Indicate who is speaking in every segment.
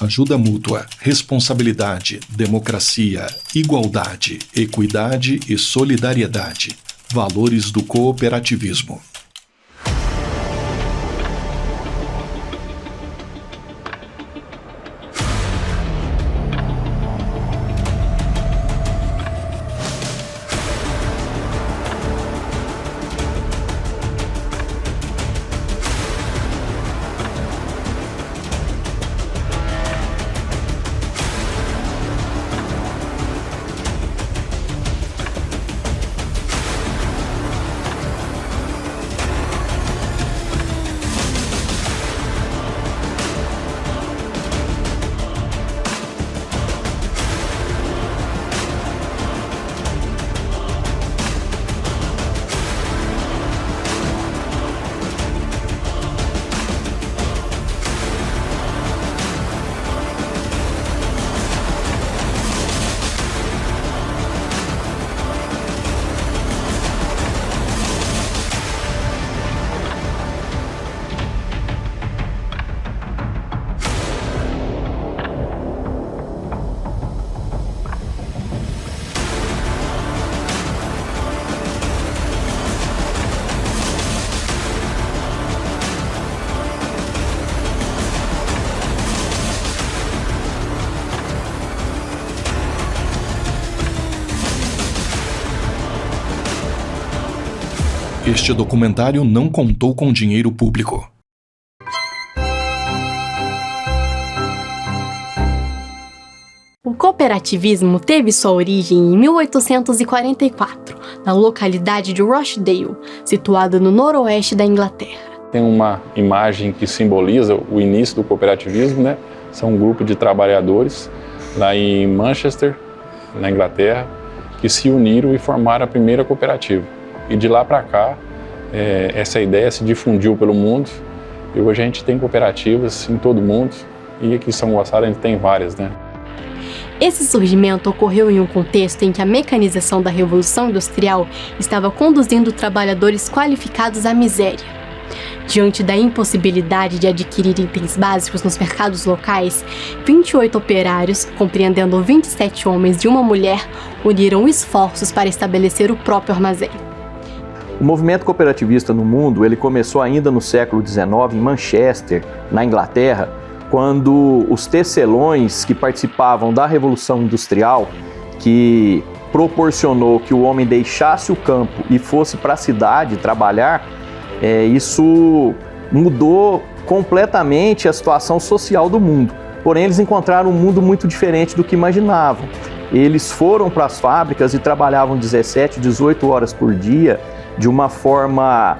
Speaker 1: ajuda mútua, responsabilidade, democracia, igualdade, equidade e solidariedade. Valores do cooperativismo. Este documentário não contou com dinheiro público.
Speaker 2: O cooperativismo teve sua origem em 1844, na localidade de Rochdale, situada no noroeste da Inglaterra.
Speaker 3: Tem uma imagem que simboliza o início do cooperativismo, né? São um grupo de trabalhadores lá em Manchester, na Inglaterra, que se uniram e formaram a primeira cooperativa. E de lá para cá, essa ideia se difundiu pelo mundo e hoje a gente tem cooperativas em todo o mundo e aqui em São Gonçalo a gente tem várias, né?
Speaker 2: Esse surgimento ocorreu em um contexto em que a mecanização da Revolução Industrial estava conduzindo trabalhadores qualificados à miséria. Diante da impossibilidade de adquirir itens básicos nos mercados locais, 28 operários, compreendendo 27 homens e uma mulher, uniram esforços para estabelecer o próprio armazém.
Speaker 4: O movimento cooperativista no mundo ele começou ainda no século XIX em Manchester, na Inglaterra, quando os tecelões que participavam da Revolução Industrial, que proporcionou que o homem deixasse o campo e fosse para a cidade trabalhar, isso mudou completamente a situação social do mundo. Porém, eles encontraram um mundo muito diferente do que imaginavam. Eles foram para as fábricas e trabalhavam 17, 18 horas por dia, de uma forma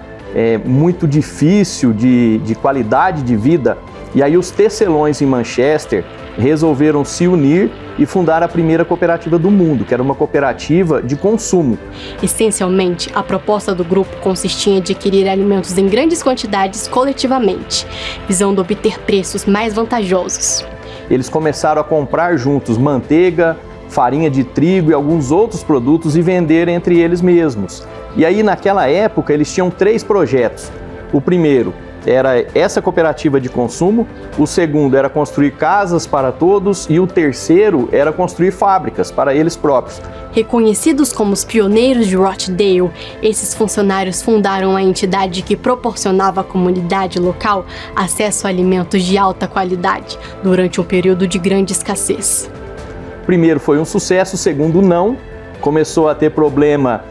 Speaker 4: muito difícil, de qualidade de vida. E aí os tecelões em Manchester resolveram se unir e fundar a primeira cooperativa do mundo, que era uma cooperativa de consumo.
Speaker 2: Essencialmente, a proposta do grupo consistia em adquirir alimentos em grandes quantidades coletivamente, visando obter preços mais vantajosos.
Speaker 4: Eles começaram a comprar juntos manteiga, farinha de trigo e alguns outros produtos e vender entre eles mesmos. E aí, naquela época, eles tinham 3 projetos. O primeiro era essa cooperativa de consumo, o segundo era construir casas para todos e o terceiro era construir fábricas para eles próprios.
Speaker 2: Reconhecidos como os pioneiros de Rochdale, esses funcionários fundaram a entidade que proporcionava à comunidade local acesso a alimentos de alta qualidade durante um período de grande escassez.
Speaker 4: O primeiro foi um sucesso, o segundo não. Começou a ter problema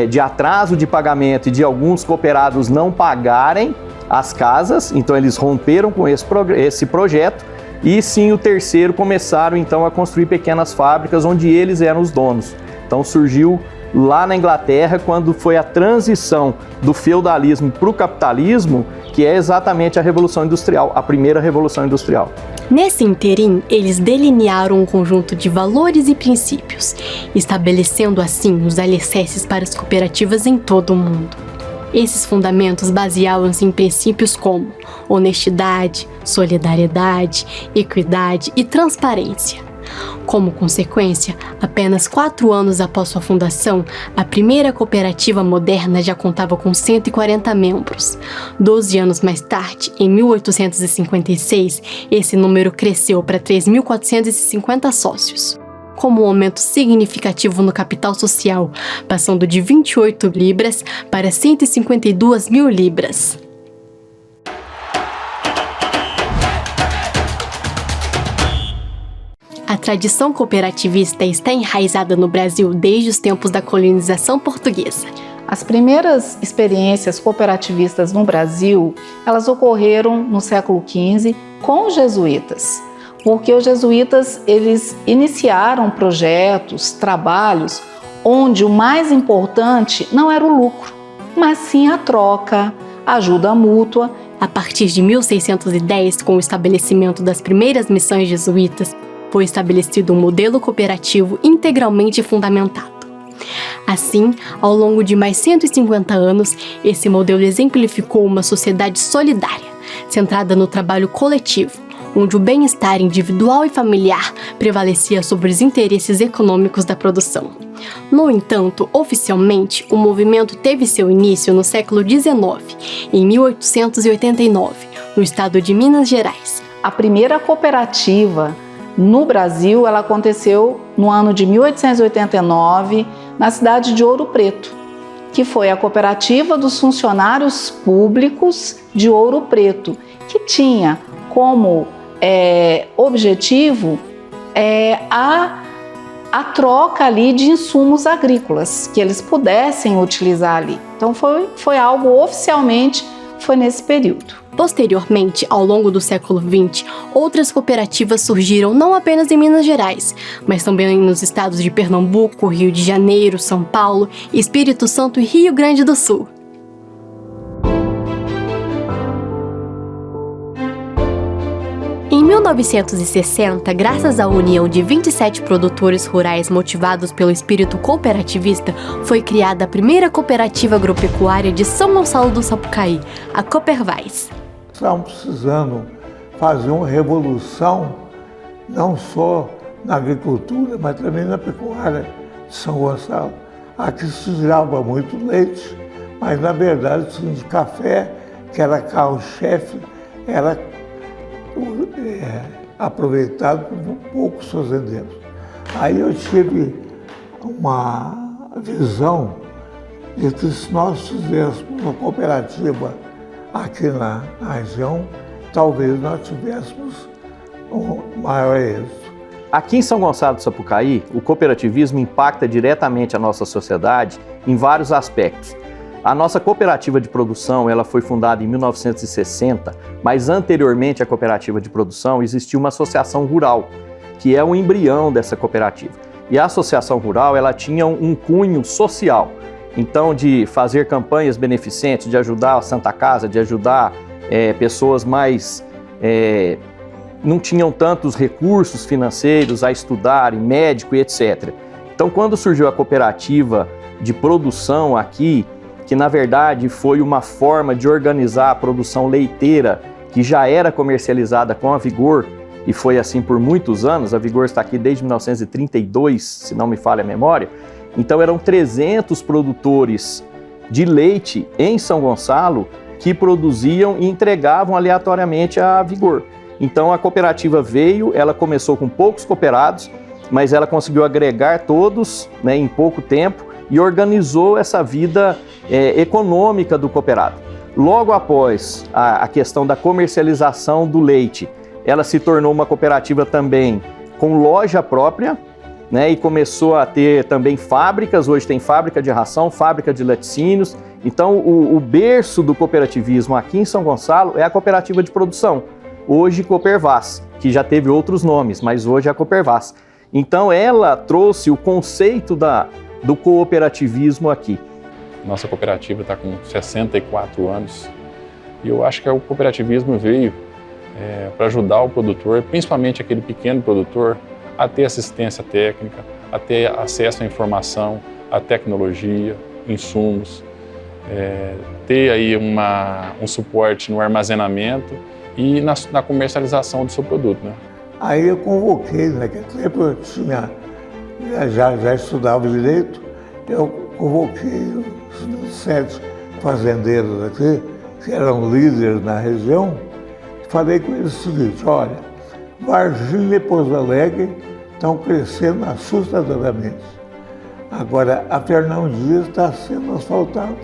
Speaker 4: de atraso de pagamento e de alguns cooperados não pagarem as casas, então eles romperam com esse projeto e sim o terceiro começaram então a construir pequenas fábricas onde eles eram os donos. Então surgiu lá na Inglaterra quando foi a transição do feudalismo para o capitalismo, que é exatamente a Revolução Industrial, a primeira Revolução Industrial.
Speaker 2: Nesse interim, eles delinearam um conjunto de valores e princípios, estabelecendo assim os alicerces para as cooperativas em todo o mundo. Esses fundamentos baseavam-se em princípios como honestidade, solidariedade, equidade e transparência. Como consequência, apenas 4 anos após sua fundação, a primeira cooperativa moderna já contava com 140 membros. 12 anos mais tarde, em 1856, esse número cresceu para 3.450 sócios, como um aumento significativo no capital social, passando de 28 libras para 152 mil libras. A tradição cooperativista está enraizada no Brasil desde os tempos da colonização portuguesa.
Speaker 5: As primeiras experiências cooperativistas no Brasil, elas ocorreram no século XV com os jesuítas, porque os jesuítas eles iniciaram projetos, trabalhos, onde o mais importante não era o lucro, mas sim a troca, a ajuda mútua.
Speaker 2: A partir de 1610, com o estabelecimento das primeiras missões jesuítas, foi estabelecido um modelo cooperativo integralmente fundamentado. Assim, ao longo de mais 150 anos, esse modelo exemplificou uma sociedade solidária, centrada no trabalho coletivo, onde o bem-estar individual e familiar prevalecia sobre os interesses econômicos da produção. No entanto, oficialmente, o movimento teve seu início no século XIX, em 1889, no estado de Minas Gerais.
Speaker 5: A primeira cooperativa no Brasil, ela aconteceu no ano de 1889, na cidade de Ouro Preto, que foi a cooperativa dos funcionários públicos de Ouro Preto, que tinha como objetivo a troca ali de insumos agrícolas, que eles pudessem utilizar ali. Então foi algo oficialmente, foi nesse período.
Speaker 2: Posteriormente, ao longo do século XX, outras cooperativas surgiram não apenas em Minas Gerais, mas também nos estados de Pernambuco, Rio de Janeiro, São Paulo, Espírito Santo e Rio Grande do Sul. Em 1960, graças à união de 27 produtores rurais motivados pelo espírito cooperativista, foi criada a primeira cooperativa agropecuária de São Gonçalo do Sapucaí, a Copervais.
Speaker 6: Estamos precisando fazer uma revolução, não só na agricultura, mas também na pecuária de São Gonçalo. Aqui se tirava muito leite, mas na verdade o café, que era carro-chefe, era aproveitado por poucos fazendeiros. Aí eu tive uma visão de que se nós fizéssemos uma cooperativa aqui na região, talvez nós tivéssemos um maior êxito.
Speaker 4: Aqui em São Gonçalo do Sapucaí, o cooperativismo impacta diretamente a nossa sociedade em vários aspectos. A nossa cooperativa de produção ela foi fundada em 1960, mas anteriormente à cooperativa de produção existia uma associação rural, que é o embrião dessa cooperativa. E a associação rural ela tinha um cunho social, então de fazer campanhas beneficentes, de ajudar a Santa Casa, de ajudar pessoas mais não tinham tantos recursos financeiros a estudarem, médico e etc. Então quando surgiu a cooperativa de produção aqui, que na verdade foi uma forma de organizar a produção leiteira que já era comercializada com a Vigor, e foi assim por muitos anos. A Vigor está aqui desde 1932, se não me falha a memória. Então eram 300 produtores de leite em São Gonçalo que produziam e entregavam aleatoriamente à Vigor. Então a cooperativa veio, ela começou com poucos cooperados, mas ela conseguiu agregar todos, né, em pouco tempo, e organizou essa vida econômica do cooperado. Logo após a questão da comercialização do leite, ela se tornou uma cooperativa também com loja própria, né, e começou a ter também fábricas. Hoje tem fábrica de ração, fábrica de laticínios. Então o berço do cooperativismo aqui em São Gonçalo é a cooperativa de produção, hoje Copervas, que já teve outros nomes, mas hoje é a Copervas. Então ela trouxe o conceito do cooperativismo aqui.
Speaker 3: Nossa cooperativa está com 64 anos e eu acho que o cooperativismo veio para ajudar o produtor, principalmente aquele pequeno produtor, a ter assistência técnica, a ter acesso à informação, à tecnologia, insumos, ter aí um suporte no armazenamento e na comercialização do seu produto, né?
Speaker 6: Aí eu convoquei, naquele tempo eu já estudava direito, eu convoquei os 7 fazendeiros aqui, que eram líderes na região, e falei com eles o seguinte: olha, Varginha e Pouso Alegre estão crescendo assustadoramente. Agora, a Fernão Dias está sendo asfaltada.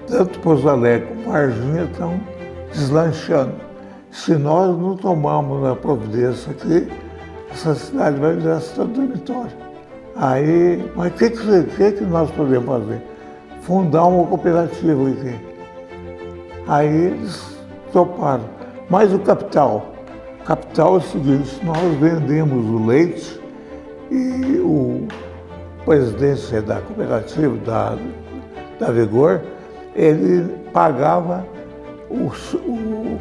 Speaker 6: Tanto Pouso Alegre como Varginha estão deslanchando. Se nós não tomarmos a providência aqui, essa cidade vai virar cidade dormitório. Aí, mas o que nós podemos fazer? Fundar uma cooperativa aqui. Aí eles toparam. Mas o capital? O capital é o seguinte: nós vendemos o leite e o presidente da cooperativa, da Vigor, ele pagava o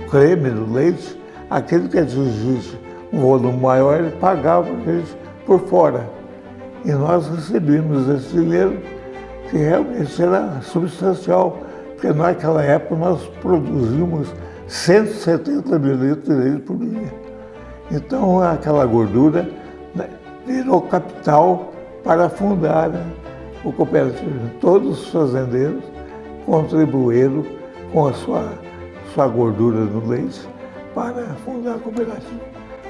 Speaker 6: creme do leite, aquele que atingisse um volume maior, ele pagava por fora. E nós recebíamos esse dinheiro, que realmente era substancial, porque naquela época nós produzimos 170 mil litros de leite por dia. Então aquela gordura, né, virou capital para fundar o cooperativismo. Todos os fazendeiros contribuíram com a sua gordura no leite para fundar a cooperativa.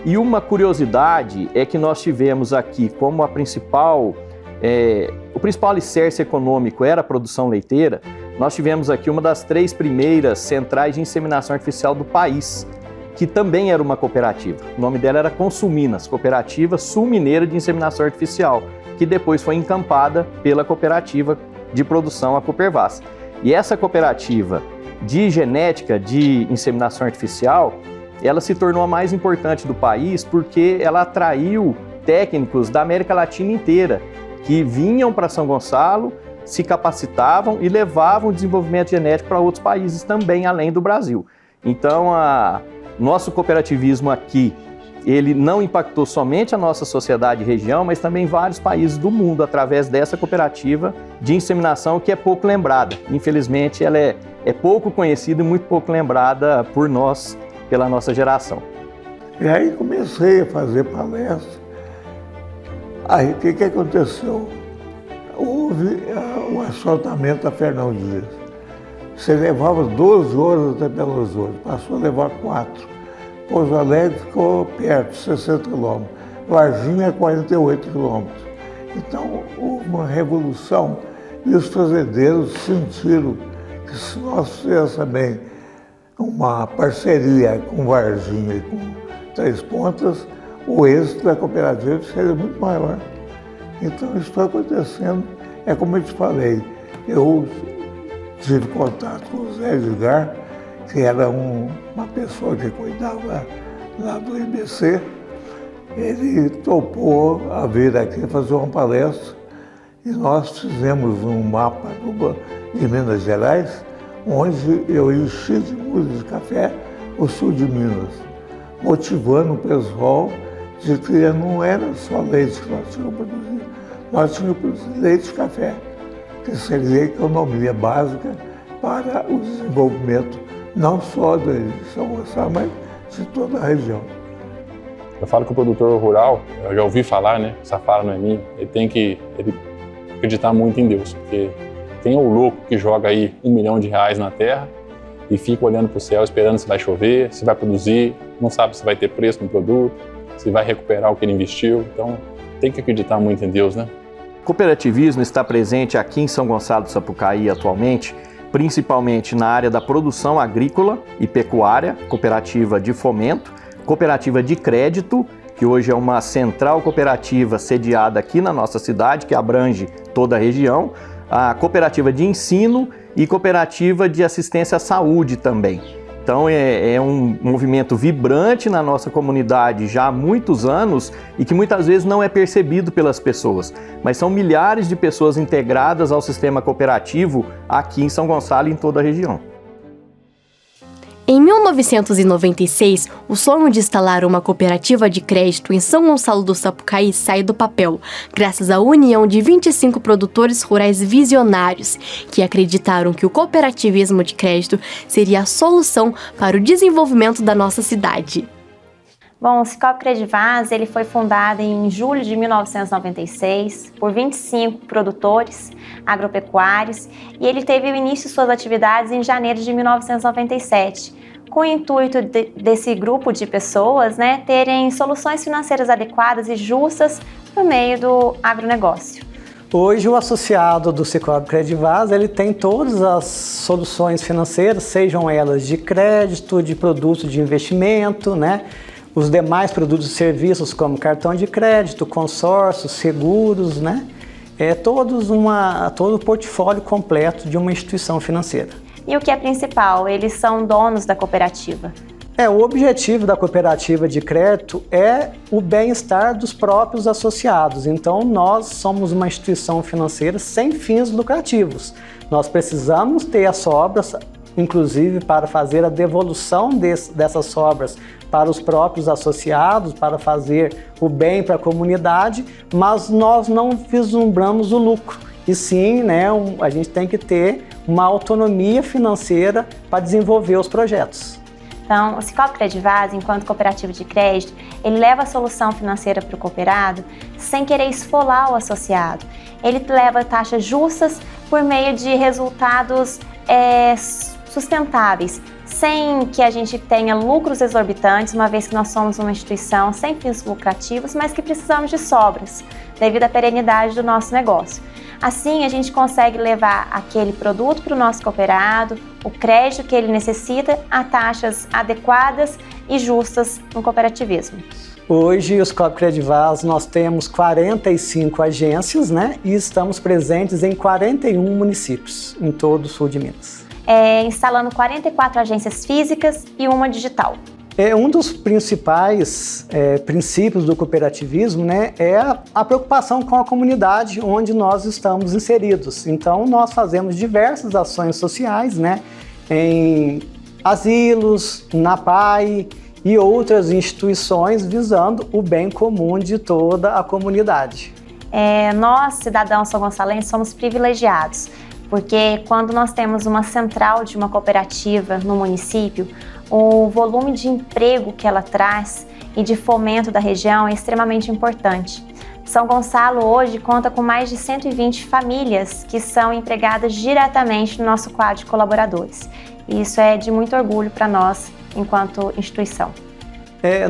Speaker 4: E uma curiosidade é que nós tivemos aqui como o principal alicerce econômico era a produção leiteira. Nós tivemos aqui uma das 3 primeiras centrais de inseminação artificial do país, que também era uma cooperativa. O nome dela era Consuminas, Cooperativa Sul-Mineira de Inseminação Artificial, que depois foi encampada pela cooperativa de produção, a Coopervas. E essa cooperativa de genética de inseminação artificial, ela se tornou a mais importante do país porque ela atraiu técnicos da América Latina inteira, que vinham para São Gonçalo, se capacitavam e levavam o desenvolvimento genético para outros países também, além do Brasil. Então, nosso cooperativismo aqui, ele não impactou somente a nossa sociedade e região, mas também vários países do mundo, através dessa cooperativa de inseminação que é pouco lembrada. Infelizmente, ela é pouco conhecida e muito pouco lembrada por nós, pela nossa geração.
Speaker 6: E aí comecei a fazer palestra. Aí o que aconteceu? Houve o asfaltamento da Fernão Dias. Você levava 12 horas até Belo Horizonte, passou a levar 4. Pouso Alegre ficou perto, 60 quilômetros. Varginha, 48 quilômetros. Então, houve uma revolução e os fazendeiros sentiram que se nós fizéssemos também uma parceria com Varginha e com Três Pontas, o êxito da cooperativa seria muito maior. Então, isso está acontecendo. É como eu te falei, eu tive contato com o Zé Edgar, que era uma pessoa que cuidava lá do IBC. Ele topou a vir aqui fazer uma palestra e nós fizemos um mapa de Minas Gerais, onde eu enchi de mudas de café o sul de Minas, motivando o pessoal de que não era só leite que nós tínhamos produzido, nós tínhamos produzido leite e café, que seria a economia básica para o desenvolvimento não só de São Gonçalo, mas de toda a região.
Speaker 3: Eu falo que o produtor rural, eu já ouvi falar, né? Essa fala não é minha, ele tem que acreditar muito em Deus, porque tem o louco que joga aí R$1 milhão na terra e fica olhando para o céu esperando se vai chover, se vai produzir, não sabe se vai ter preço no produto, se vai recuperar o que ele investiu. Então, tem que acreditar muito em Deus, né?
Speaker 4: O cooperativismo está presente aqui em São Gonçalo do Sapucaí atualmente, principalmente na área da produção agrícola e pecuária, cooperativa de fomento, cooperativa de crédito, que hoje é uma central cooperativa sediada aqui na nossa cidade, que abrange toda a região, a cooperativa de ensino e cooperativa de assistência à saúde também. Então é um movimento vibrante na nossa comunidade já há muitos anos e que muitas vezes não é percebido pelas pessoas, mas são milhares de pessoas integradas ao sistema cooperativo aqui em São Gonçalo e em toda a região.
Speaker 2: Em 1996, o sonho de instalar uma cooperativa de crédito em São Gonçalo do Sapucaí sai do papel, graças à união de 25 produtores rurais visionários, que acreditaram que o cooperativismo de crédito seria a solução para o desenvolvimento da nossa cidade.
Speaker 7: Bom, o Cicobi Credivaz, ele foi fundado em julho de 1996 por 25 produtores agropecuários e ele teve o início de suas atividades em janeiro de 1997, com o intuito desse grupo de pessoas, né, terem soluções financeiras adequadas e justas por meio do agronegócio.
Speaker 8: Hoje o associado do Cicobi Credivaz, ele tem todas as soluções financeiras, sejam elas de crédito, de produtos de investimento, né? Os demais produtos e serviços como cartão de crédito, consórcios, seguros, né? Todo o portfólio completo de uma instituição financeira.
Speaker 7: E o que é principal, eles são donos da cooperativa.
Speaker 8: O objetivo da cooperativa de crédito é o bem-estar dos próprios associados. Então, nós somos uma instituição financeira sem fins lucrativos. Nós precisamos ter as sobras, inclusive para fazer a devolução dessas sobras para os próprios associados, para fazer o bem para a comunidade, mas nós não vislumbramos o lucro. E sim, a gente tem que ter uma autonomia financeira para desenvolver os projetos.
Speaker 7: Então, o Cicobi Credivaz, enquanto cooperativa de crédito, ele leva a solução financeira para o cooperado sem querer esfolar o associado. Ele leva taxas justas por meio de resultados sustentáveis, sem que a gente tenha lucros exorbitantes, uma vez que nós somos uma instituição sem fins lucrativos, mas que precisamos de sobras, devido à perenidade do nosso negócio. Assim, a gente consegue levar aquele produto para o nosso cooperado, o crédito que ele necessita, a taxas adequadas e justas no cooperativismo.
Speaker 8: Hoje, o Cicobi Credivaz, nós temos 45 agências, e estamos presentes em 41 municípios, em todo o sul de Minas.
Speaker 7: Instalando 44 agências físicas e uma digital.
Speaker 8: Um dos principais princípios do cooperativismo, é a preocupação com a comunidade onde nós estamos inseridos. Então, nós fazemos diversas ações sociais, em asilos, na PAI e outras instituições visando o bem comum de toda a comunidade.
Speaker 7: Nós, cidadãos são-gonçalenses, somos privilegiados, porque quando nós temos uma central de uma cooperativa no município, o volume de emprego que ela traz e de fomento da região é extremamente importante. São Gonçalo hoje conta com mais de 120 famílias que são empregadas diretamente no nosso quadro de colaboradores. E isso é de muito orgulho para nós, enquanto instituição.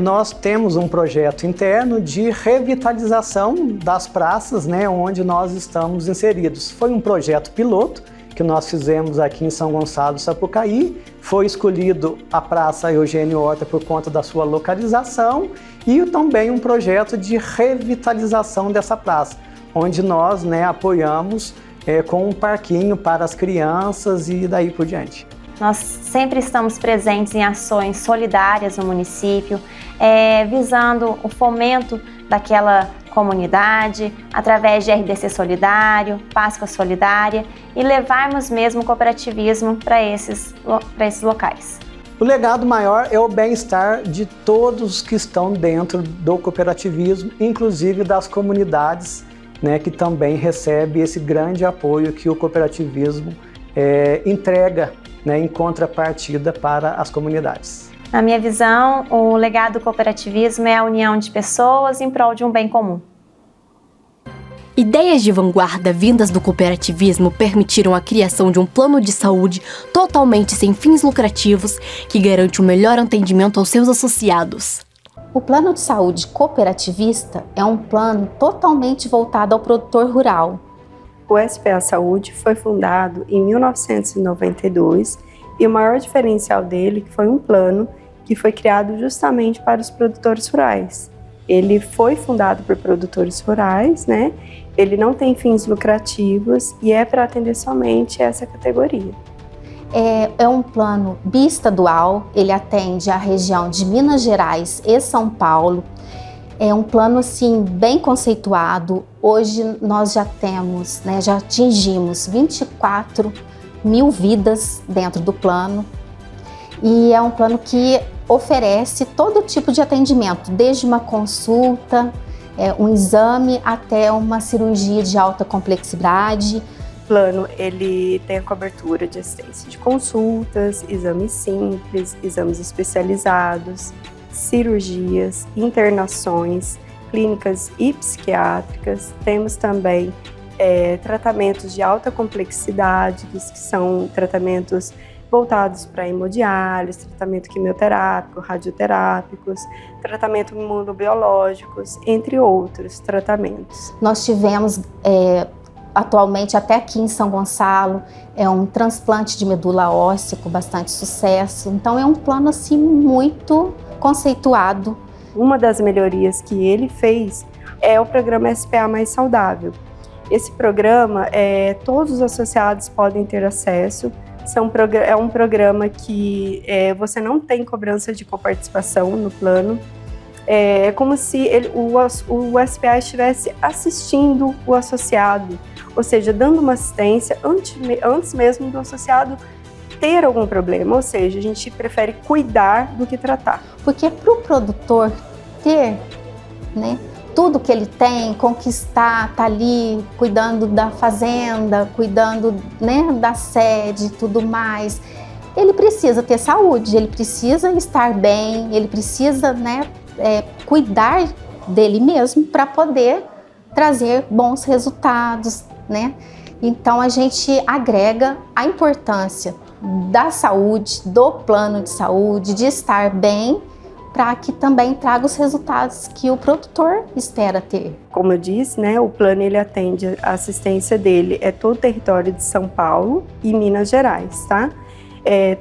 Speaker 8: Nós temos um projeto interno de revitalização das praças, onde nós estamos inseridos. Foi um projeto piloto que nós fizemos aqui em São Gonçalo, Sapucaí. Foi escolhido a Praça Eugênio Horta por conta da sua localização e também um projeto de revitalização dessa praça, onde nós apoiamos com um parquinho para as crianças e daí por diante.
Speaker 7: Nós sempre estamos presentes em ações solidárias no município, visando o fomento daquela comunidade, através de RDC Solidário, Páscoa Solidária e levarmos mesmo o cooperativismo para esses locais.
Speaker 8: O legado maior é o bem-estar de todos que estão dentro do cooperativismo, inclusive das comunidades, que também recebem esse grande apoio que o cooperativismo entrega, em contrapartida para as comunidades.
Speaker 7: Na minha visão, o legado do cooperativismo é a união de pessoas em prol de um bem comum.
Speaker 2: Ideias de vanguarda vindas do cooperativismo permitiram a criação de um plano de saúde totalmente sem fins lucrativos que garante o melhor atendimento aos seus associados.
Speaker 9: O plano de saúde cooperativista é um plano totalmente voltado ao produtor rural.
Speaker 10: O SPA Saúde foi fundado em 1992 e o maior diferencial dele foi um plano que foi criado justamente para os produtores rurais. Ele foi fundado por produtores rurais, Ele não tem fins lucrativos e é para atender somente essa categoria.
Speaker 9: É um plano biestadual, ele atende a região de Minas Gerais e São Paulo. É um plano, assim, bem conceituado. Hoje nós já temos, já atingimos 24 mil vidas dentro do plano. E é um plano que oferece todo tipo de atendimento, desde uma consulta, um exame, até uma cirurgia de alta complexidade.
Speaker 10: O plano, ele tem a cobertura de assistência de consultas, exames simples, exames especializados. cirurgias, internações, clínicas e psiquiátricas. Temos também tratamentos de alta complexidade, que são tratamentos voltados para hemodiálise, tratamento quimioterápico, radioterápicos, tratamento imunobiológicos, entre outros tratamentos.
Speaker 9: Nós tivemos atualmente, até aqui em São Gonçalo, um transplante de medula óssea com bastante sucesso. Então é um plano assim muito conceituado.
Speaker 10: Uma das melhorias que ele fez é o programa SPA Mais Saudável. Esse programa, todos os associados podem ter acesso. É um programa que você não tem cobrança de coparticipação no plano. É como se o SPA estivesse assistindo o associado, ou seja, dando uma assistência antes mesmo do associado ter algum problema. Ou seja, a gente prefere cuidar do que tratar.
Speaker 9: Porque para o produtor ter, né, tudo que ele tem, conquistar, tá ali cuidando da fazenda, cuidando, né, da sede e tudo mais, ele precisa ter saúde, ele precisa estar bem, ele precisa, né, cuidar dele mesmo para poder trazer bons resultados, né? Então a gente agrega a importância da saúde, do plano de saúde, de estar bem, para que também traga os resultados que o produtor espera ter.
Speaker 10: Como eu disse, né, o plano ele atende, a assistência dele é todo o território de São Paulo e Minas Gerais, tá?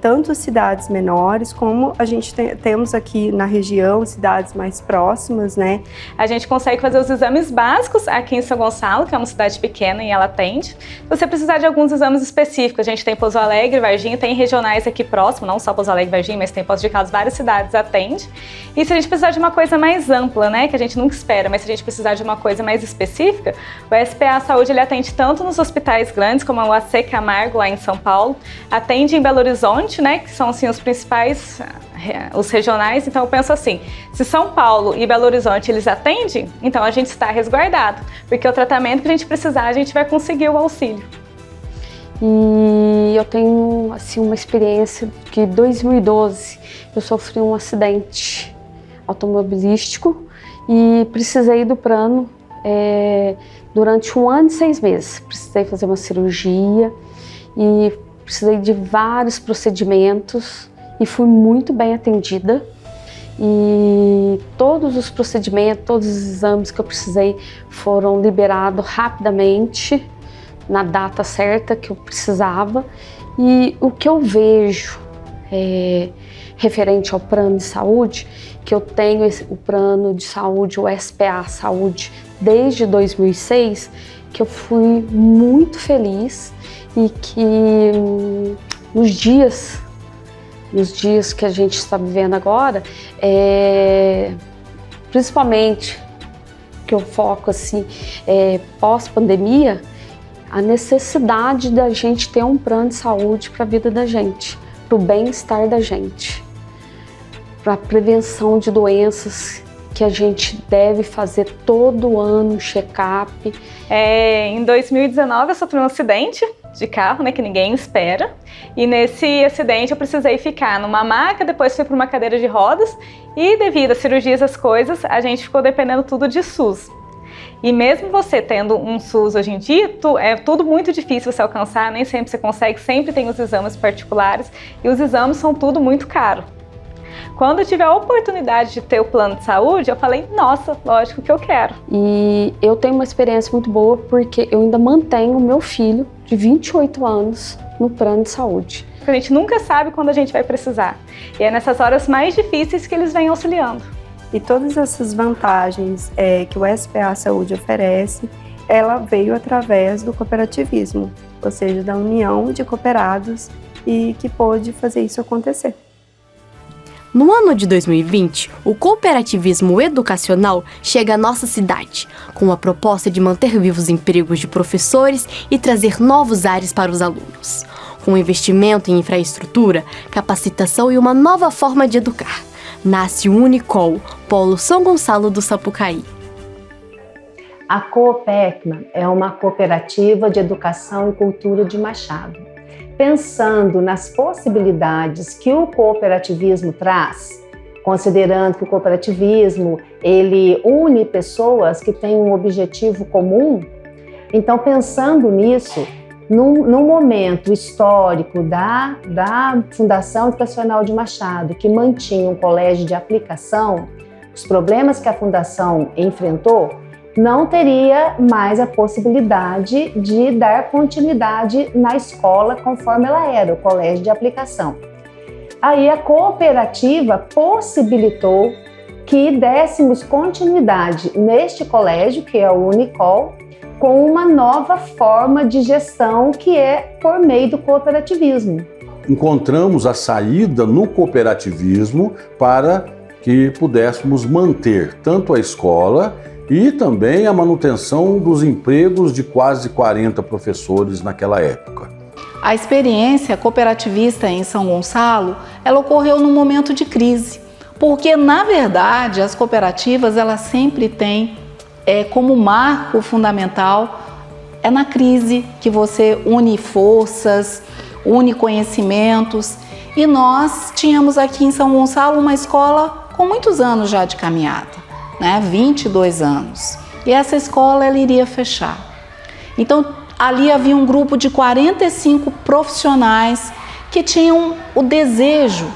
Speaker 10: Tanto cidades menores, como a gente temos aqui na região, cidades mais próximas, né?
Speaker 11: A gente consegue fazer os exames básicos aqui em São Gonçalo, que é uma cidade pequena e ela atende. Se você precisar de alguns exames específicos, a gente tem Pouso Alegre, Varginha, tem regionais aqui próximo, não só Pouso Alegre e Varginha, mas tem Poços de Caldas, várias cidades atende. E se a gente precisar de uma coisa mais ampla, né, que a gente nunca espera, mas se a gente precisar de uma coisa mais específica, o SPA Saúde ele atende tanto nos hospitais grandes, como o AC Camargo, lá em São Paulo, atende em Belo Horizonte, né, que são assim os principais, os regionais. Então eu penso assim, se São Paulo e Belo Horizonte eles atendem, então a gente está resguardado, porque o tratamento que a gente precisar, a gente vai conseguir o auxílio.
Speaker 12: E eu tenho assim uma experiência que em 2012 eu sofri um acidente automobilístico e precisei do plano durante 1 ano e 6 meses. Precisei fazer uma cirurgia e precisei de vários procedimentos e fui muito bem atendida. E todos os procedimentos, todos os exames que eu precisei foram liberados rapidamente, na data certa que eu precisava. E o que eu vejo referente ao plano de saúde, que eu tenho o plano de saúde, o SPA Saúde, desde 2006, que eu fui muito feliz e que nos dias que a gente está vivendo agora, principalmente que eu foco assim, pós-pandemia, a necessidade da gente ter um plano de saúde para a vida da gente, para o bem-estar da gente, para a prevenção de doenças que a gente deve fazer todo ano um check-up.
Speaker 11: Em 2019 eu sofri um acidente de carro, né, que ninguém espera, e nesse acidente eu precisei ficar numa maca, depois fui para uma cadeira de rodas e devido a cirurgias, as coisas, a gente ficou dependendo tudo de SUS. E mesmo você tendo um SUS hoje em dia, é tudo muito difícil você alcançar, nem sempre você consegue, sempre tem os exames particulares e os exames são tudo muito caro. Quando eu tive a oportunidade de ter o plano de saúde, eu falei, nossa, lógico que eu quero.
Speaker 12: E eu tenho uma experiência muito boa porque eu ainda mantenho o meu filho de 28 anos no plano de saúde.
Speaker 11: A gente nunca sabe quando a gente vai precisar. E é nessas horas mais difíceis que eles vêm auxiliando.
Speaker 10: E todas essas vantagens que o SPA Saúde oferece, ela veio através do cooperativismo, ou seja, da união de cooperados e que pôde fazer isso acontecer.
Speaker 2: No ano de 2020, o cooperativismo educacional chega à nossa cidade, com a proposta de manter vivos empregos de professores e trazer novos ares para os alunos. Com investimento em infraestrutura, capacitação e uma nova forma de educar, nasce o Unicol, Polo São Gonçalo do Sapucaí.
Speaker 13: A Coopecma é uma cooperativa de educação e cultura de Machado. Pensando nas possibilidades que o cooperativismo traz, considerando que o cooperativismo ele une pessoas que têm um objetivo comum. Então, pensando nisso, no momento histórico da Fundação Educacional de Machado, que mantinha um colégio de aplicação, os problemas que a Fundação enfrentou, não teria mais a possibilidade de dar continuidade na escola conforme ela era, o colégio de aplicação. Aí a cooperativa possibilitou que dessemos continuidade neste colégio, que é o Unicol, com uma nova forma de gestão que é por meio do cooperativismo.
Speaker 14: Encontramos a saída no cooperativismo para que pudéssemos manter tanto a escola e também a manutenção dos empregos de quase 40 professores naquela época.
Speaker 5: A experiência cooperativista em São Gonçalo, ela ocorreu num momento de crise, porque, na verdade, as cooperativas, elas sempre têm como marco fundamental, é na crise que você une forças, une conhecimentos, e nós tínhamos aqui em São Gonçalo uma escola com muitos anos já de caminhada, né? 22 anos, e essa escola ela iria fechar. Então, ali havia um grupo de 45 profissionais que tinham o desejo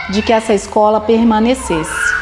Speaker 5: de que essa escola permanecesse.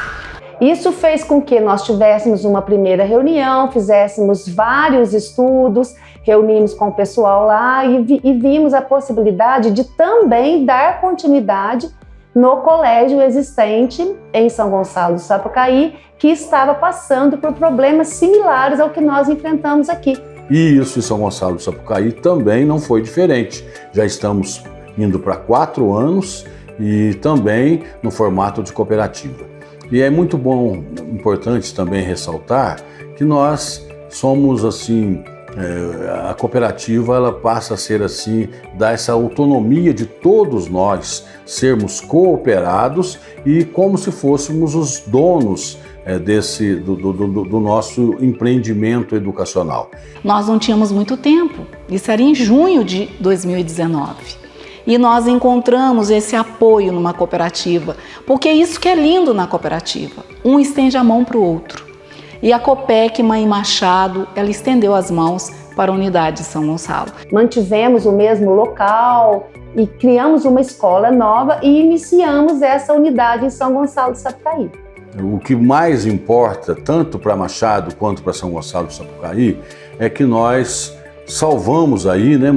Speaker 13: Isso fez com que nós tivéssemos uma primeira reunião, fizéssemos vários estudos, reunimos com o pessoal lá e vimos a possibilidade de também dar continuidade no colégio existente em São Gonçalo do Sapucaí, que estava passando por problemas similares ao que nós enfrentamos aqui.
Speaker 14: E isso em São Gonçalo do Sapucaí também não foi diferente. Já estamos indo para 4 anos e também no formato de cooperativa. E é muito bom, importante também ressaltar que nós somos assim, a cooperativa ela passa a ser assim, dar essa autonomia de todos nós sermos cooperados e como se fôssemos os donos do nosso empreendimento educacional.
Speaker 5: Nós não tínhamos muito tempo, isso era em junho de 2019. E nós encontramos esse apoio numa cooperativa, porque isso que é lindo na cooperativa, um estende a mão para o outro. E a Copec Mãe Machado, ela estendeu as mãos para a unidade de São Gonçalo.
Speaker 13: Mantivemos o mesmo local e criamos uma escola nova e iniciamos essa unidade em São Gonçalo do Sapucaí.
Speaker 14: O que mais importa, tanto para Machado quanto para São Gonçalo do Sapucaí, é que nós salvamos aí, né?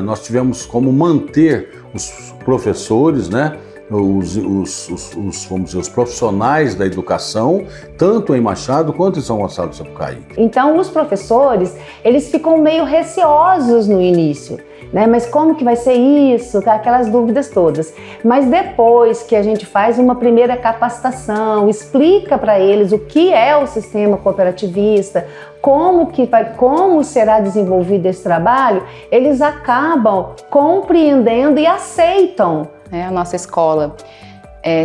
Speaker 14: Nós tivemos como manter os professores, né? Vamos dizer, os profissionais da educação, tanto em Machado quanto em São Gonçalo do Sapucaí.
Speaker 13: Então, os professores, eles ficam meio receosos no início, né? Mas como que vai ser isso? Aquelas dúvidas todas. Mas depois que a gente faz uma primeira capacitação, explica para eles o que é o sistema cooperativista, como será desenvolvido esse trabalho, eles acabam compreendendo e aceitam.
Speaker 15: A nossa escola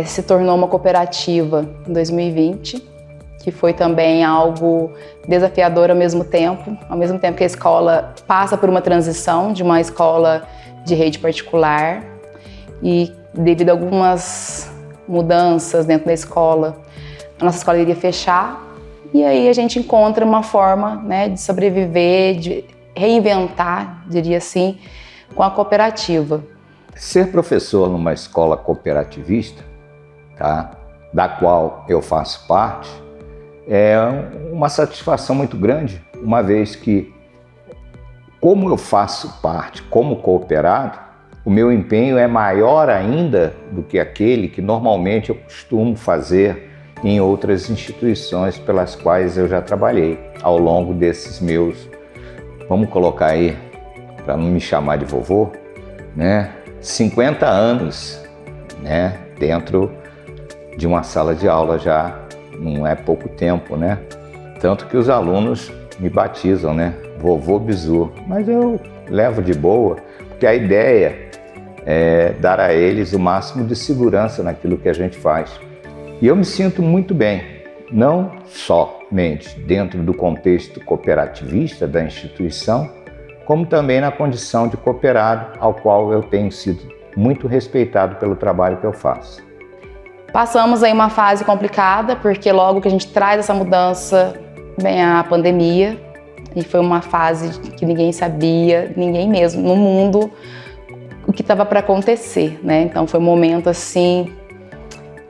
Speaker 15: se tornou uma cooperativa em 2020, que foi também algo desafiador ao mesmo tempo que a escola passa por uma transição de uma escola de rede particular e devido a algumas mudanças dentro da escola, a nossa escola iria fechar e aí a gente encontra uma forma, né, de sobreviver, de reinventar, diria assim, com a cooperativa.
Speaker 16: Ser professor numa escola cooperativista, tá, da qual eu faço parte, é uma satisfação muito grande, uma vez que, como eu faço parte como cooperado, o meu empenho é maior ainda do que aquele que normalmente eu costumo fazer em outras instituições pelas quais eu já trabalhei ao longo desses meus, vamos colocar aí, para não me chamar de vovô, né, 50 anos, né, dentro de uma sala de aula já. Não é pouco tempo, né? Tanto que os alunos me batizam, né? Vovô Bizu. Mas eu levo de boa, porque a ideia é dar a eles o máximo de segurança naquilo que a gente faz. E eu me sinto muito bem, não somente dentro do contexto cooperativista da instituição, como também na condição de cooperado, ao qual eu tenho sido muito respeitado pelo trabalho que eu faço.
Speaker 15: Passamos aí uma fase complicada, porque logo que a gente traz essa mudança, vem a pandemia, e foi uma fase que ninguém sabia, ninguém mesmo, no mundo, o que estava para acontecer, né? Então foi um momento assim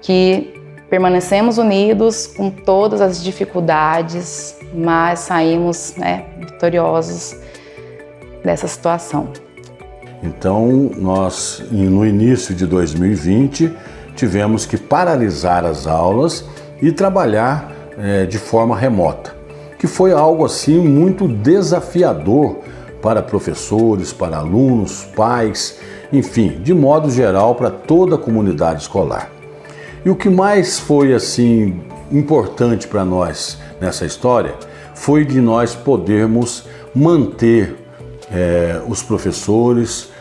Speaker 15: que permanecemos unidos com todas as dificuldades, mas saímos, né, vitoriosos dessa situação.
Speaker 14: Então, nós, no início de 2020, tivemos que paralisar as aulas e trabalhar de forma remota, que foi algo assim muito desafiador para professores, para alunos, pais, enfim, de modo geral para toda a comunidade escolar. E o que mais foi assim importante para nós nessa história foi de nós podermos manter os professores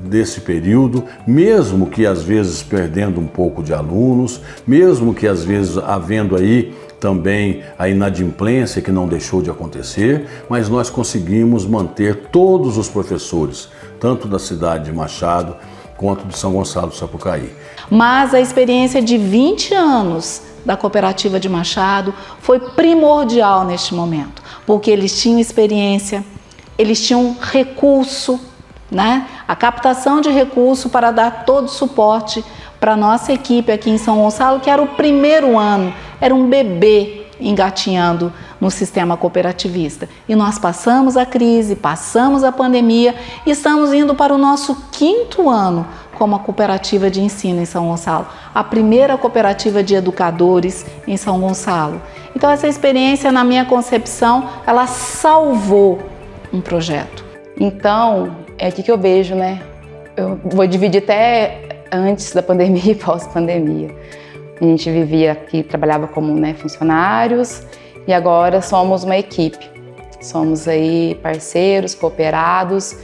Speaker 14: desse período, mesmo que às vezes perdendo um pouco de alunos, mesmo que às vezes havendo aí também a inadimplência que não deixou de acontecer, mas nós conseguimos manter todos os professores, tanto da cidade de Machado quanto de São Gonçalo do Sapucaí.
Speaker 5: Mas a experiência de 20 anos da cooperativa de Machado foi primordial neste momento, porque eles tinham experiência, eles tinham recurso, né? A captação de recurso para dar todo o suporte para a nossa equipe aqui em São Gonçalo, que era o primeiro ano, era um bebê engatinhando no sistema cooperativista. E nós passamos a crise, passamos a pandemia e estamos indo para o nosso 5º ano como a cooperativa de ensino em São Gonçalo, a primeira cooperativa de educadores em São Gonçalo. Então essa experiência, na minha concepção, ela salvou um projeto.
Speaker 15: Então, é aqui que eu vejo, né? Eu vou dividir até antes da pandemia e pós-pandemia. A gente vivia aqui, trabalhava como, né, funcionários, e agora somos uma equipe. Somos aí parceiros, cooperados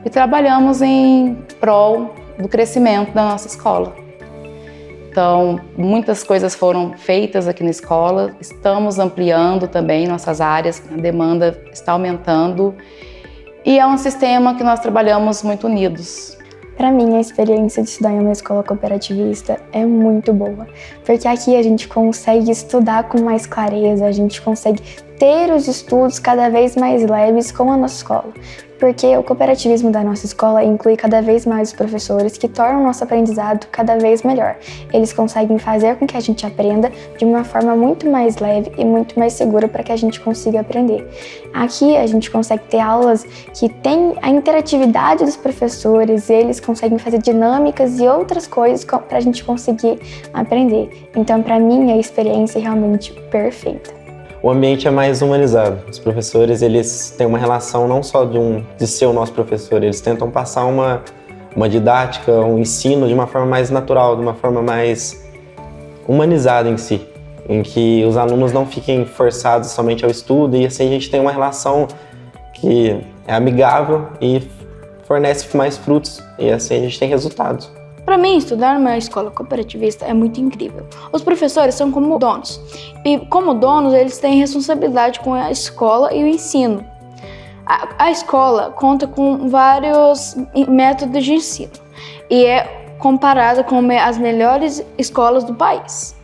Speaker 15: e trabalhamos em prol do crescimento da nossa escola. Então, muitas coisas foram feitas aqui na escola, estamos ampliando também nossas áreas, a demanda está aumentando e é um sistema que nós trabalhamos muito unidos.
Speaker 17: Para mim, a experiência de estudar em uma escola cooperativista é muito boa, porque aqui a gente consegue estudar com mais clareza, a gente consegue ter os estudos cada vez mais leves com a nossa escola, porque o cooperativismo da nossa escola inclui cada vez mais os professores que tornam o nosso aprendizado cada vez melhor. Eles conseguem fazer com que a gente aprenda de uma forma muito mais leve e muito mais segura para que a gente consiga aprender. Aqui a gente consegue ter aulas que têm a interatividade dos professores, eles conseguem fazer dinâmicas e outras coisas para a gente conseguir aprender. Então, para mim, a experiência é realmente perfeita.
Speaker 18: O ambiente é mais humanizado. Os professores, eles têm uma relação não só de ser o nosso professor, eles tentam passar uma didática, um ensino de uma forma mais natural, de uma forma mais humanizada em si, em que os alunos não fiquem forçados somente ao estudo e assim a gente tem uma relação que é amigável e fornece mais frutos e assim a gente tem resultados.
Speaker 19: Para mim, estudar numa escola cooperativista é muito incrível. Os professores são como donos. E como donos, eles têm responsabilidade com a escola e o ensino. A escola conta com vários métodos de ensino e é comparada com as melhores escolas do país.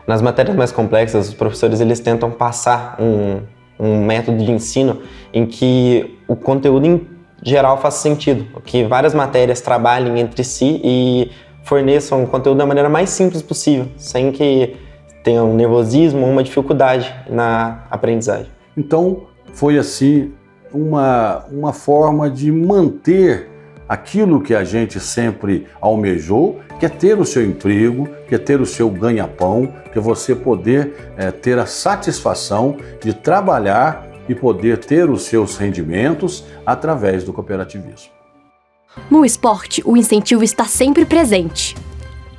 Speaker 18: Nas matérias mais complexas, os professores eles tentam passar um método de ensino em que o conteúdo em geral faça sentido, que várias matérias trabalhem entre si e forneçam o conteúdo da maneira mais simples possível, sem que tenha um nervosismo ou uma dificuldade na aprendizagem.
Speaker 14: Então, foi assim uma forma de manter aquilo que a gente sempre almejou, que é ter o seu emprego, que é ter o seu ganha-pão, que é você poder ter a satisfação de trabalhar e poder ter os seus rendimentos através do cooperativismo.
Speaker 2: No esporte, o incentivo está sempre presente.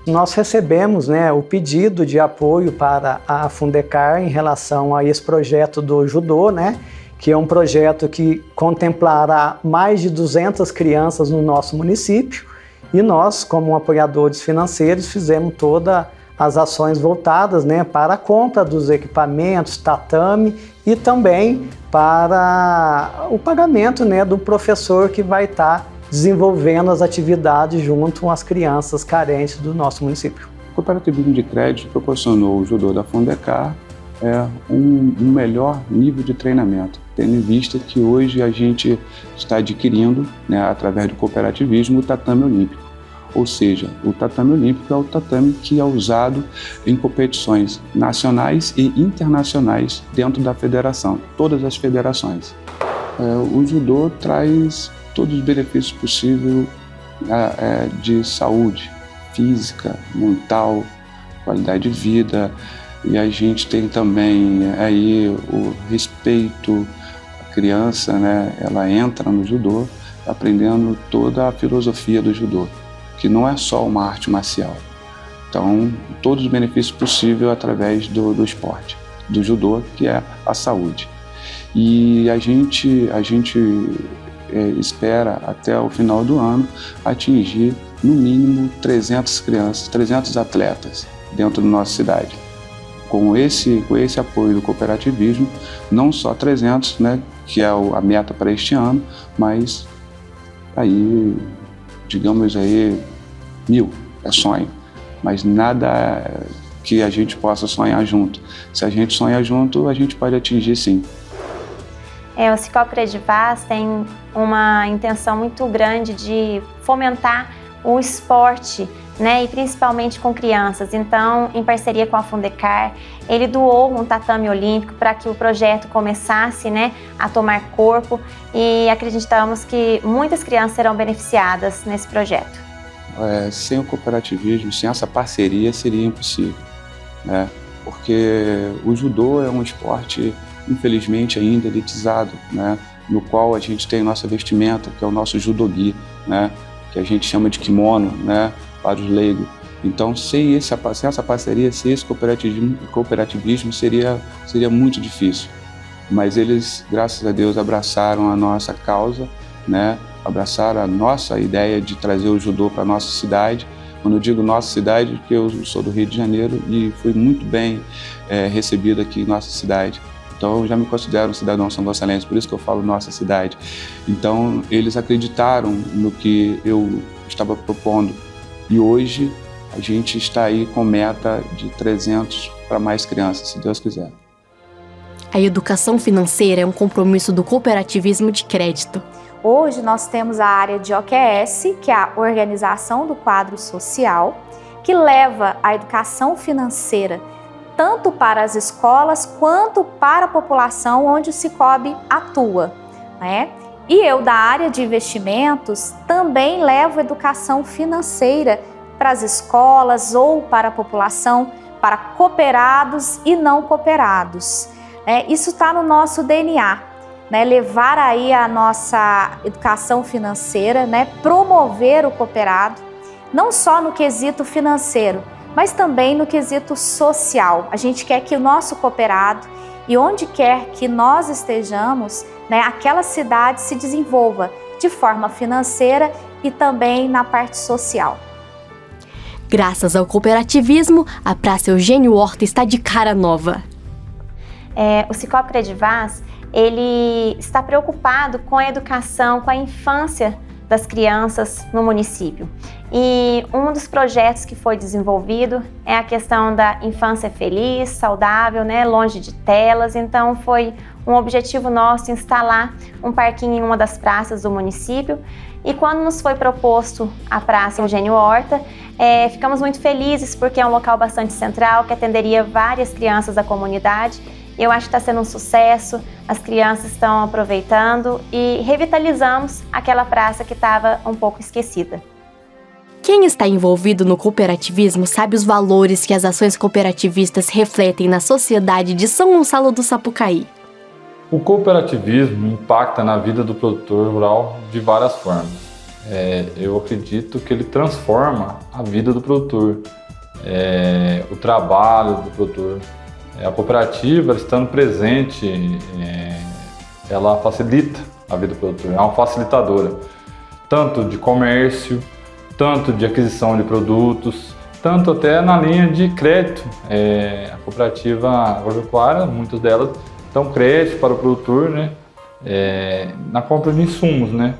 Speaker 8: Nós recebemos, né, o pedido de apoio para a Fundecar em relação a esse projeto do judô, né, que é um projeto que contemplará mais de 200 crianças no nosso município e nós, como apoiadores financeiros, fizemos todas as ações voltadas, né, para a compra dos equipamentos, tatame e também para o pagamento, né, do professor que vai estar desenvolvendo as atividades junto às crianças carentes do nosso município.
Speaker 14: O
Speaker 20: cooperativismo de crédito proporcionou ao judô da Fundecar um melhor nível de treinamento, tendo em vista que hoje a gente está adquirindo, né, através do cooperativismo, o tatame olímpico. Ou seja, o tatame olímpico é o tatame que é usado em competições nacionais e internacionais dentro da federação, todas as federações. O judô traz todos os benefícios possíveis de saúde física, mental, qualidade de vida, e a gente tem também aí o respeito à criança, né? Ela entra no judô aprendendo toda a filosofia do judô, que não é só uma arte marcial. Então, todos os benefícios possíveis através do esporte, do judô, que é a saúde. E a gente espera até o final do ano atingir no mínimo 300 crianças, 300 atletas dentro da nossa cidade. Com esse apoio do cooperativismo, não só 300, né, que é a meta para este ano, mas aí, digamos aí, 1000 é sonho, mas nada que a gente possa sonhar junto. Se a gente sonhar junto, a gente pode atingir sim.
Speaker 7: O Cicobi Credivaz tem uma intenção muito grande de fomentar o esporte, né, e principalmente com crianças. Então, em parceria com a Fundecar, ele doou um tatame olímpico para que o projeto começasse, né, a tomar corpo, e acreditamos que muitas crianças serão beneficiadas nesse projeto.
Speaker 20: Sem o cooperativismo, sem essa parceria, seria impossível, né? Porque o judô é um esporte, infelizmente, ainda elitizado, né? No qual a gente tem nossa vestimenta, que é o nosso judogi, né? Que a gente chama de kimono, né? Para os leigos. Então, sem essa parceria, sem esse cooperativismo seria muito difícil. Mas eles, graças a Deus, abraçaram a nossa causa, né? Abraçaram a nossa ideia de trazer o judô para a nossa cidade. Quando eu digo nossa cidade, porque eu sou do Rio de Janeiro e fui muito bem recebido aqui em nossa cidade. Então, eu já me considero um cidadão são-gonçalense, por isso que eu falo nossa cidade. Então, eles acreditaram no que eu estava propondo. E hoje, a gente está aí com meta de 300 para mais crianças, se Deus quiser.
Speaker 2: A educação financeira é um compromisso do cooperativismo de crédito.
Speaker 21: Hoje, nós temos a área de OQS, que é a Organização do Quadro Social, que leva a educação financeira tanto para as escolas quanto para a população onde o Cicobi atua, né? E eu, da área de investimentos, também levo educação financeira para as escolas ou para a população, para cooperados e não cooperados. Isso está no nosso DNA, né? Levar aí a nossa educação financeira, né? Promover o cooperado, não só no quesito financeiro, mas também no quesito social. A gente quer que o nosso cooperado, e onde quer que nós estejamos, né, aquela cidade se desenvolva de forma financeira e também na parte social.
Speaker 2: Graças ao cooperativismo, a Praça Eugênio Horta está de cara nova.
Speaker 7: O Cicobi Credivaz, ele está preocupado com a educação, com a infância das crianças no município. E um dos projetos que foi desenvolvido é a questão da infância feliz, saudável, né, longe de telas. Então foi um objetivo nosso instalar um parquinho em uma das praças do município. E quando nos foi proposto a Praça Eugênio Horta, ficamos muito felizes porque é um local bastante central que atenderia várias crianças da comunidade. Eu acho que está sendo um sucesso, as crianças estão aproveitando e revitalizamos aquela praça que estava um pouco esquecida.
Speaker 2: Quem está envolvido no cooperativismo sabe os valores que as ações cooperativistas refletem na sociedade de São Gonçalo do Sapucaí.
Speaker 3: O cooperativismo impacta na vida do produtor rural de várias formas. Eu acredito que ele transforma a vida do produtor, o trabalho do produtor. A cooperativa, estando presente, ela facilita a vida do produtor, é uma facilitadora, tanto de comércio, tanto de aquisição de produtos, tanto até na linha de crédito. A cooperativa agropecuária, muitas delas dão crédito para o produtor, né, na compra de insumos, né.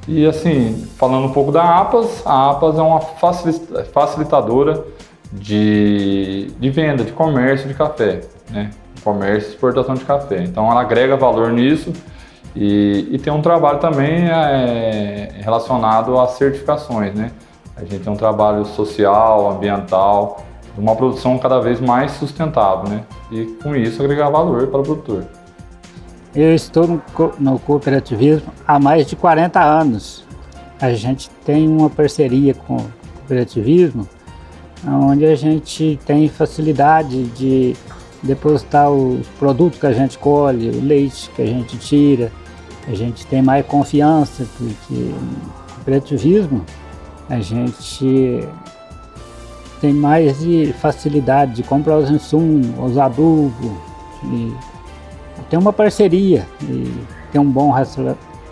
Speaker 3: E assim, falando um pouco da APAS, a APAS é uma facilitadora de venda, de comércio de café, né? Comércio e exportação de café. Então ela agrega valor nisso e tem um trabalho também relacionado às certificações, né? A gente tem um trabalho social, ambiental, uma produção cada vez mais sustentável, né? E com isso agregar valor para o produtor.
Speaker 1: Eu estou no cooperativismo há mais de 40 anos. A gente tem uma parceria com o cooperativismo, onde a gente tem facilidade de depositar os produtos que a gente colhe, o leite que a gente tira. A gente tem mais confiança, porque no cooperativismo a gente tem mais de facilidade de comprar os insumos, os adubos, e tem uma parceria e tem um bom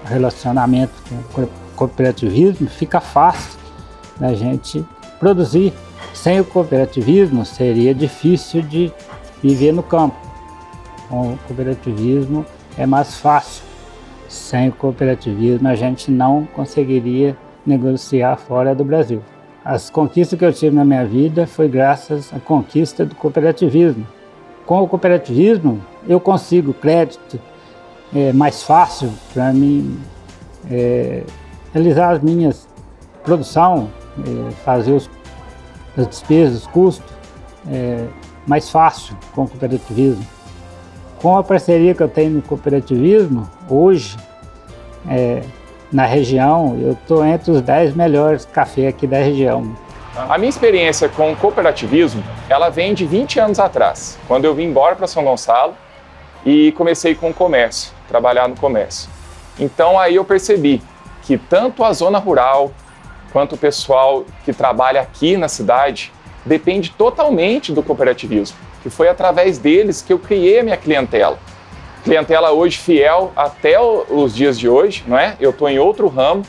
Speaker 1: relacionamento com o cooperativismo, fica fácil da gente produzir. Sem o cooperativismo seria difícil de viver no campo. Com o cooperativismo é mais fácil. Sem o cooperativismo a gente não conseguiria negociar fora do Brasil. As conquistas que eu tive na minha vida foi graças à conquista do cooperativismo. Com o cooperativismo eu consigo crédito mais fácil para mim realizar as minhas produção, fazer as despesas, os custos mais fácil com o cooperativismo. Com a parceria que eu tenho no cooperativismo, hoje, na região, eu estou entre os 10 melhores cafés aqui da região.
Speaker 22: A minha experiência com o cooperativismo, ela vem de 20 anos atrás, quando eu vim embora para São Gonçalo e comecei com o comércio, trabalhar no comércio. Então aí eu percebi que tanto a zona rural, quanto o pessoal que trabalha aqui na cidade, depende totalmente do cooperativismo, que foi através deles que eu criei a minha clientela. Clientela hoje fiel até os dias de hoje, não é? Eu estou em outro ramo,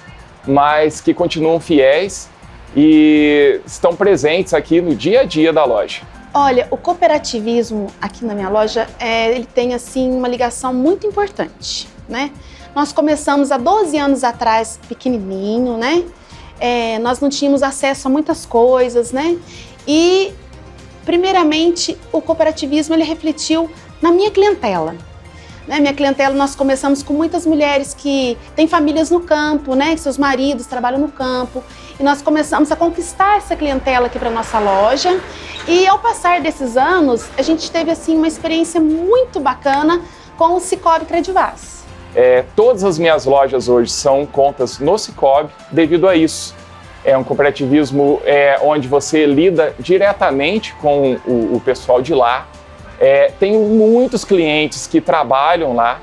Speaker 22: mas que continuam fiéis e estão presentes aqui no dia a dia da loja.
Speaker 23: Olha, o cooperativismo aqui na minha loja, ele tem assim uma ligação muito importante, né? Nós começamos há 12 anos atrás, pequenininho, né? Nós não tínhamos acesso a muitas coisas, né? E, primeiramente, o cooperativismo ele refletiu na minha clientela. Minha clientela, nós começamos com muitas mulheres que têm famílias no campo, né? Seus maridos trabalham no campo. E nós começamos a conquistar essa clientela aqui para nossa loja. E ao passar desses anos, a gente teve assim uma experiência muito bacana com o Sicoob Credivaz.
Speaker 22: Todas as minhas lojas hoje são contas no Sicoob devido a isso. É um cooperativismo onde você lida diretamente com o pessoal de lá. Tenho muitos clientes que trabalham lá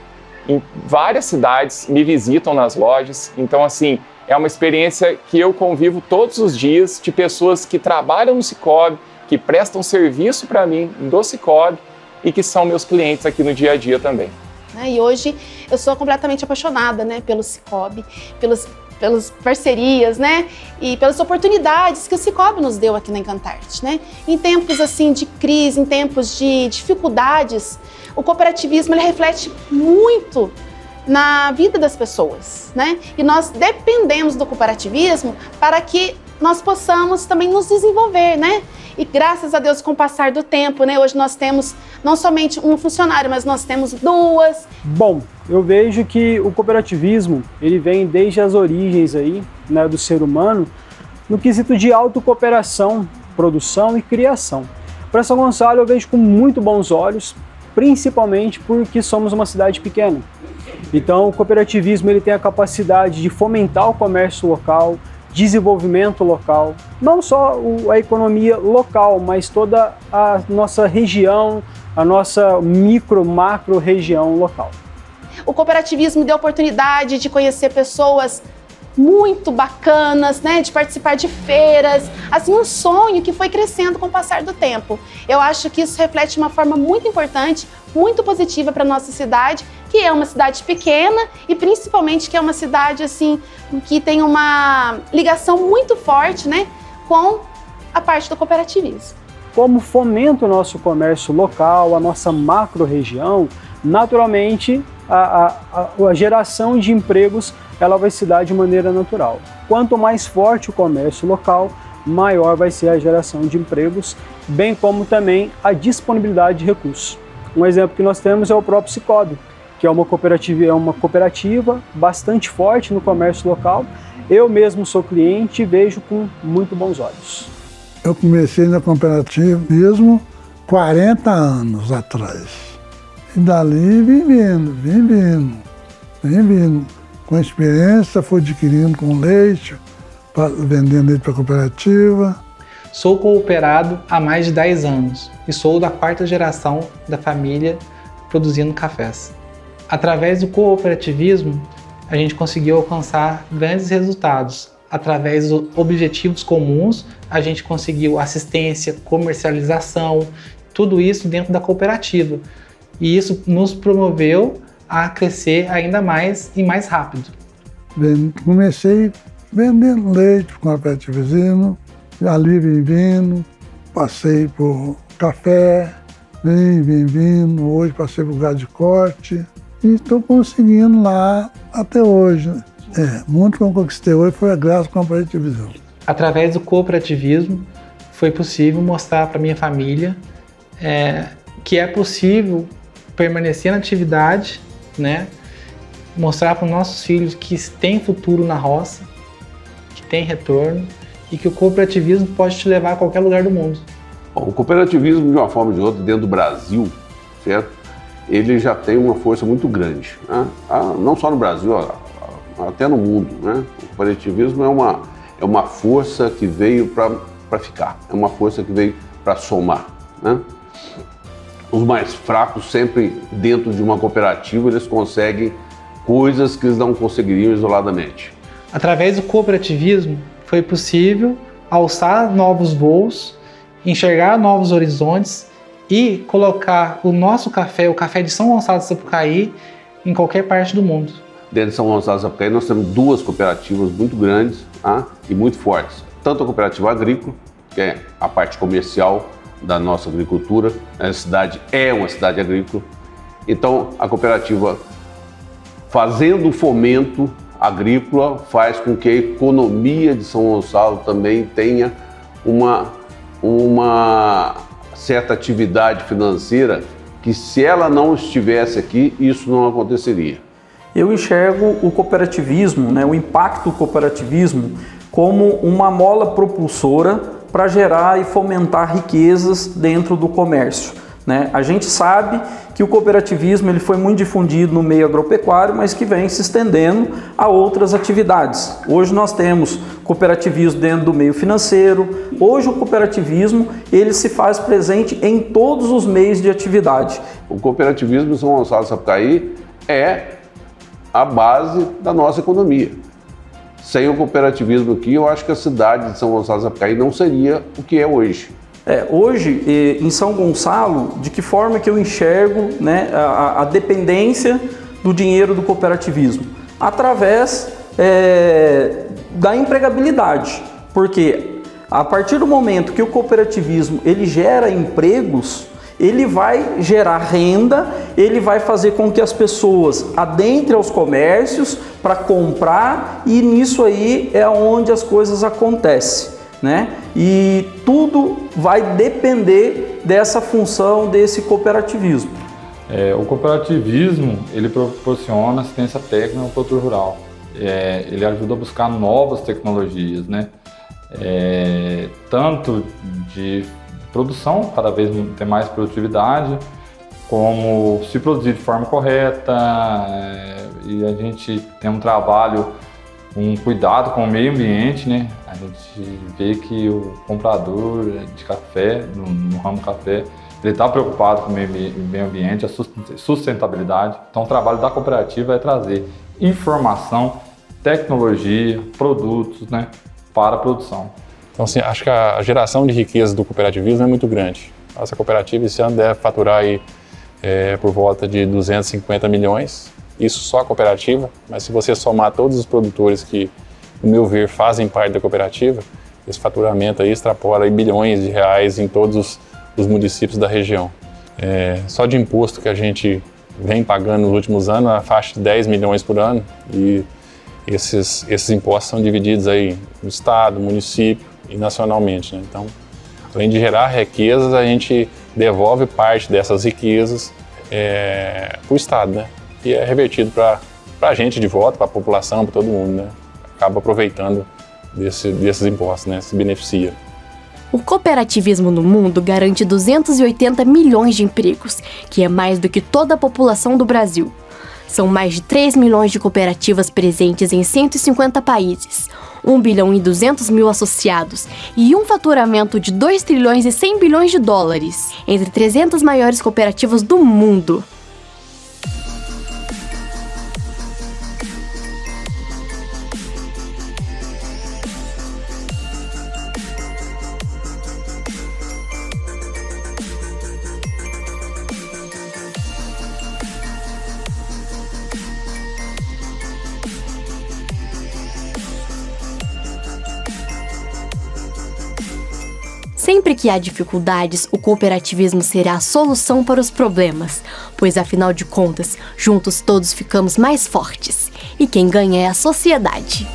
Speaker 22: em várias cidades, me visitam nas lojas. Então, assim, é uma experiência que eu convivo todos os dias de pessoas que trabalham no Sicoob, que prestam serviço para mim do Sicoob e que são meus clientes aqui no dia a dia também.
Speaker 23: E hoje eu sou completamente apaixonada, né, pelo Sicoob, pelas parcerias, né, e pelas oportunidades que o Sicoob nos deu aqui na Encantarte, né. Em tempos assim de crise, em tempos de dificuldades, o cooperativismo ele reflete muito na vida das pessoas, né. E nós dependemos do cooperativismo para que nós possamos também nos desenvolver, né. E graças a Deus, com o passar do tempo, né, hoje nós temos não somente um funcionário, mas nós temos 2.
Speaker 24: Bom, eu vejo que o cooperativismo, ele vem desde as origens aí, né, do ser humano, no quesito de autocooperação, produção e criação. Para São Gonçalo eu vejo com muito bons olhos, principalmente porque somos uma cidade pequena. Então o cooperativismo ele tem a capacidade de fomentar o comércio local, desenvolvimento local, não só a economia local, mas toda a nossa região, a nossa micro, macro região local.
Speaker 23: O cooperativismo deu a oportunidade de conhecer pessoas muito bacanas, né, de participar de feiras, assim, um sonho que foi crescendo com o passar do tempo. Eu acho que isso reflete uma forma muito importante, muito positiva para a nossa cidade, que é uma cidade pequena e principalmente que é uma cidade assim que tem uma ligação muito forte, né, com a parte do cooperativismo.
Speaker 24: Como fomenta o nosso comércio local, a nossa macro-região, naturalmente a geração de empregos ela vai se dar de maneira natural. Quanto mais forte o comércio local, maior vai ser a geração de empregos, bem como também a disponibilidade de recursos. Um exemplo que nós temos é o próprio Cicobi, que é uma cooperativa bastante forte no comércio local. Eu mesmo sou cliente e vejo com muito bons olhos.
Speaker 4: Eu comecei no cooperativismo 40 anos atrás. E dali vim vindo. Com experiência, fui adquirindo com leite, vendendo leite para a cooperativa.
Speaker 6: Sou cooperado há mais de 10 anos e sou da 4ª geração da família produzindo cafés. Através do cooperativismo, a gente conseguiu alcançar grandes resultados. Através dos objetivos comuns, a gente conseguiu assistência, comercialização, tudo isso dentro da cooperativa. E isso nos promoveu a crescer ainda mais e mais rápido.
Speaker 4: Comecei vendendo leite com cooperativismo, ali vim vindo, passei por café, vim vindo, hoje passei por gado de corte e estou conseguindo lá até hoje. Muito que eu conquistei hoje foi graças ao cooperativismo.
Speaker 6: Através do cooperativismo foi possível mostrar para minha família que é possível permanecer na atividade, né? Mostrar para os nossos filhos que tem futuro na roça, que tem retorno e que o cooperativismo pode te levar a qualquer lugar do mundo.
Speaker 9: Bom, o cooperativismo, de uma forma ou de outra, dentro do Brasil, certo? Ele já tem uma força muito grande, né? Não só no Brasil, até no mundo, né? O cooperativismo é uma força que veio para ficar, é uma força que veio para somar, né? Os mais fracos sempre dentro de uma cooperativa eles conseguem coisas que eles não conseguiriam isoladamente.
Speaker 6: Através do cooperativismo foi possível alçar novos voos, enxergar novos horizontes e colocar o nosso café, o café de São Gonçalo do Sapucaí, em qualquer parte do mundo.
Speaker 9: Dentro de São Gonçalo do Sapucaí nós temos 2 cooperativas muito grandes e muito fortes. Tanto a cooperativa agrícola, que é a parte comercial da nossa agricultura, a cidade é uma cidade agrícola, então a cooperativa fazendo o fomento agrícola faz com que a economia de São Gonçalo também tenha uma certa atividade financeira que se ela não estivesse aqui, isso não aconteceria.
Speaker 12: Eu enxergo o cooperativismo, o impacto do cooperativismo como uma mola propulsora para gerar e fomentar riquezas dentro do comércio, né? A gente sabe que o cooperativismo ele foi muito difundido no meio agropecuário, mas que vem se estendendo a outras atividades. Hoje nós temos cooperativismo dentro do meio financeiro. Hoje o cooperativismo ele se faz presente em todos os meios de atividade.
Speaker 9: O cooperativismo em São Gonçalo do Sapucaí é a base da nossa economia. Sem o cooperativismo aqui, eu acho que a cidade de São Gonçalo do Sapucaí não seria o que é hoje.
Speaker 12: Hoje, em São Gonçalo, de que forma que eu enxergo a dependência do dinheiro do cooperativismo? Através da empregabilidade, porque a partir do momento que o cooperativismo ele gera empregos, ele vai gerar renda, ele vai fazer com que as pessoas adentrem aos comércios para comprar e nisso aí é onde as coisas acontecem, né? E tudo vai depender dessa função desse cooperativismo.
Speaker 3: O cooperativismo ele proporciona assistência técnica ao produtor rural. Ele ajuda a buscar novas tecnologias, né? Tanto de produção, cada vez ter mais produtividade, como se produzir de forma correta, e a gente tem um trabalho, um cuidado com o meio ambiente, né? A gente vê que o comprador de café, no ramo café, ele está preocupado com o meio ambiente, a sustentabilidade. Então o trabalho da cooperativa é trazer informação, tecnologia, produtos, né, para a produção.
Speaker 25: Então, assim, acho que a geração de riqueza do cooperativismo é muito grande. Nossa cooperativa esse ano deve faturar aí, por volta de 250 milhões, isso só a cooperativa, mas se você somar todos os produtores que, no meu ver, fazem parte da cooperativa, esse faturamento aí extrapola aí bilhões de reais em todos os municípios da região. Só de imposto que a gente vem pagando nos últimos anos, a faixa de 10 milhões por ano, e esses impostos são divididos aí no estado, município, e nacionalmente, né? Então, além de gerar riquezas, a gente devolve parte dessas riquezas para o Estado, né? E é revertido para a gente de volta, para a população, para todo mundo, né? Acaba aproveitando desses impostos, né? Se beneficia.
Speaker 2: O cooperativismo no mundo garante 280 milhões de empregos, que é mais do que toda a população do Brasil. São mais de 3 milhões de cooperativas presentes em 150 países, 1 bilhão e 200 mil associados e um faturamento de 2 trilhões e 100 bilhões de dólares, entre 300 maiores cooperativas do mundo. Sempre que há dificuldades, o cooperativismo será a solução para os problemas, pois afinal de contas, juntos todos ficamos mais fortes. E quem ganha é a sociedade.